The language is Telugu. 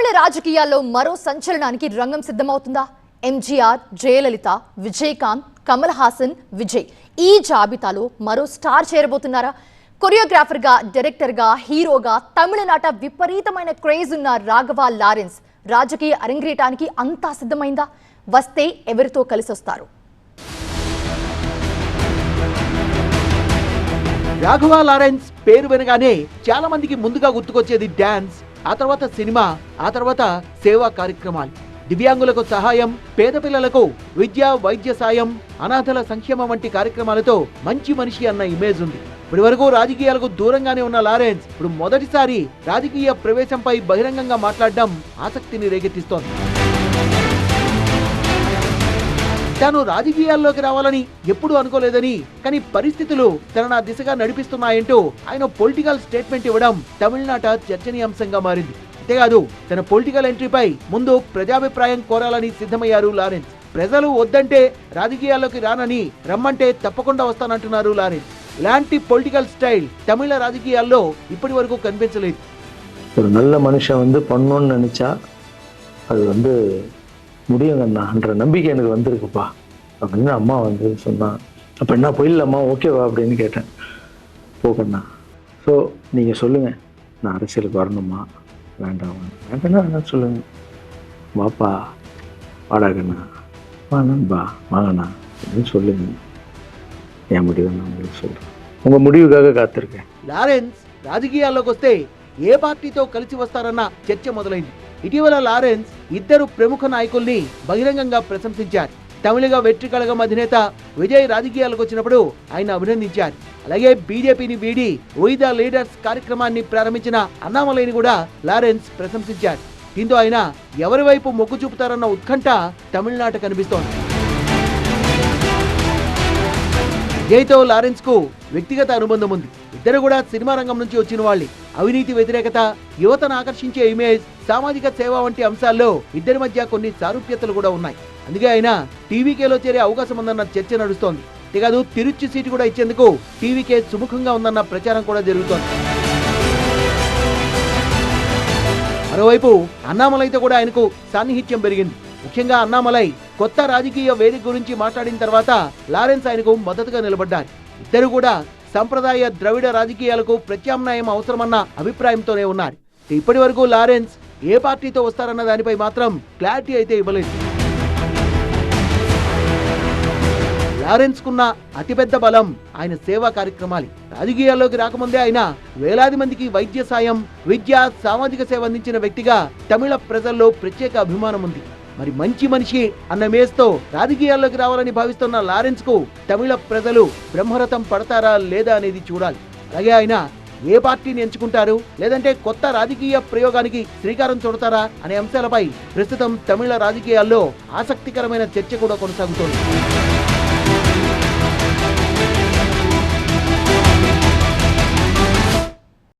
తమిళ రాజకీయాల్లో మరో సంచలనానికి రంగం సిద్ధమవుతుందా? ఎంజీఆర్, జయలలిత, విజయకాంత్, కమల్ హాసన్, విజయ్ ఈ జాబితాలో మరో స్టార్ చేరబోతున్నారా? కొరియోగ్రాఫర్గా, డైరెక్టర్గా, హీరోగా తమిళనాట విపరీతమైన క్రేజ్ ఉన్న రాఘవ లారెన్స్ రాజకీయ అరంగేటానికి అంతా సిద్ధమైందా? వస్తే ఎవరితో కలిసి వస్తారు? రాఘవ లారెన్స్ పేరు వినగానే చాలా మందికి ముందుగా గుర్తుకొచ్చేది డాన్స్, ఆ తర్వాత సినిమా, ఆ తర్వాత సేవా కార్యక్రమాలు. దివ్యాంగులకు సహాయం, పేద పిల్లలకు విద్య, వైద్య సాయం, అనాథల సంక్షేమం వంటి కార్యక్రమాలతో మంచి మనిషి అన్న ఇమేజ్ ఉంది. ఇప్పటి వరకు రాజకీయాలకు దూరంగానే ఉన్న లారెన్స్ ఇప్పుడు మొదటిసారి రాజకీయ ప్రవేశంపై బహిరంగంగా మాట్లాడడం ఆసక్తిని రేకెత్తిస్తోంది. తాను రాజకీయాల్లోకి రావాలని ఎప్పుడూ అనుకోలేదని, కానీ పరిస్థితులు తనను ఆ దిశగా నడిపిస్తున్నాయంటూ ఆయన పొలిటికల్ స్టేట్మెంట్ ఇవ్వడం తమిళనాట చర్చనీయాంశంగా మారింది. అంతేకాదు, తన పొలిటికల్ ఎంట్రీపై ముందు ప్రజాభిప్రాయం కోరాలని సిద్ధమయ్యారు లారెన్స్. ప్రజలు వద్దంటే రాజకీయాల్లోకి రానని, రమ్మంటే తప్పకుండా వస్తానంటున్నారు లారెన్స్. ఇలాంటి పొలిటికల్ స్టైల్ తమిళ రాజకీయాల్లో ఇప్పటి వరకు కనిపించలేదు. ஒரு நல்ல மனுஷன் பண்ணணும்னு நினைச்சா அது முடியுங்கண்ணான்ற நம்பிக்கை எனக்கு வந்திருக்குப்பா அப்படின்னு அம்மா சொன்னான். அப்போ என்ன போயிடலாமா, ஓகேவா அப்படின்னு கேட்டேன். போகண்ணா, ஸோ நீங்கள் சொல்லுங்கள், நான் அரசியலுக்கு வரணுமா வேண்டாமா? வேண்டாண்ணா என்ன சொல்லுங்க, வாப்பா வாடாகண்ணா, வாங்கண்ணா வாங்கண்ணா அப்படின்னு சொல்லுங்க. என் முடிவு நான் உங்களுக்கு சொல்கிறேன், உங்கள் முடிவுக்காக காத்திருக்கேன். లారెన్స్ రాజకీయాల్లోకి వస్తే ఏ పార్టీతో కలిసి వస్తారన్న చర్చ మొదలైంది. ఇటీవల లారెన్స్ ఇద్దరు ప్రముఖ నాయకుల్ని బహిరంగంగా ప్రశంసించారు. తమిళగా వెట్రి కళగం అధినేత విజయ్ రాజకీయాలకు వచ్చినప్పుడు ఆయన అభినందించారు. అలాగే బీజేపీని వీడి వీ ద లీడర్స్ కార్యక్రమాన్ని ప్రారంభించిన అన్నామలైని కూడా లారెన్స్ ప్రశంసించారు. దీంతో ఆయన ఎవరి వైపు మొగ్గు చూపుతారన్న ఉత్కంఠ తమిళనాట కనిపిస్తోంది. విజయ్తో లారెన్స్ కు వ్యక్తిగత అనుబంధం ఉంది. ఇద్దరు కూడా సినిమా రంగం నుంచి వచ్చిన వాళ్ళే. అవినీతి వ్యతిరేకత, యువతను ఆకర్షించే ఇమేజ్, సామాజిక సేవ వంటి అంశాల్లో ఇద్దరి మధ్య కొన్ని సారూప్యతలు కూడా ఉన్నాయి. అందుకే ఆయన టీవీకేలో చేరే అవకాశం ఉందన్న చర్చ నడుస్తోంది. అంతేకాదు, తిరుచి సీటు కూడా ఇచ్చేందుకు టీవీకే సుముఖంగా ఉందన్న ప్రచారం కూడా జరుగుతోంది. మరోవైపు అన్నామలైతో కూడా ఆయనకు సాన్నిహిత్యం పెరిగింది. ముఖ్యంగా అన్నామలై కొత్త రాజకీయ వేదిక గురించి మాట్లాడిన తర్వాత లారెన్స్ ఆయనకు మద్దతుగా నిలబడ్డారు. ఇద్దరు కూడా సంప్రదాయ ద్రవిడ రాజకీయాలకు ప్రత్యామ్నాయం అవసరమన్న అభిప్రాయంతోనే ఉన్నారు. ఇప్పటి వరకు లారెన్స్ ఏ పార్టీతో వస్తారన్న దానిపై మాత్రం క్లారిటీ అయితే ఇవ్వలేదు. లారెన్స్ కున్న అతిపెద్ద బలం ఆయన సేవా కార్యక్రమాలు. రాజకీయాల్లోకి రాకముందే ఆయన వేలాది మందికి వైద్య సాయం, విద్య, సామాజిక సేవ అందించిన వ్యక్తిగా తమిళ ప్రజల్లో ప్రత్యేక అభిమానం ఉంది. మరి మంచి మనిషి అన్న మేస్తో రాజకీయాల్లోకి రావాలని భావిస్తున్న లారెన్స్ కు తమిళ ప్రజలు బ్రహ్మరథం పడతారా లేదా అనేది చూడాలి. అలాగే ఆయన ఏ పార్టీని ఎంచుకుంటారు, లేదంటే కొత్త రాజకీయ ప్రయోగానికి శ్రీకారం చుడతారా అనే అంశాలపై ప్రస్తుతం తమిళ రాజకీయాల్లో ఆసక్తికరమైన చర్చ కూడా కొనసాగుతోంది.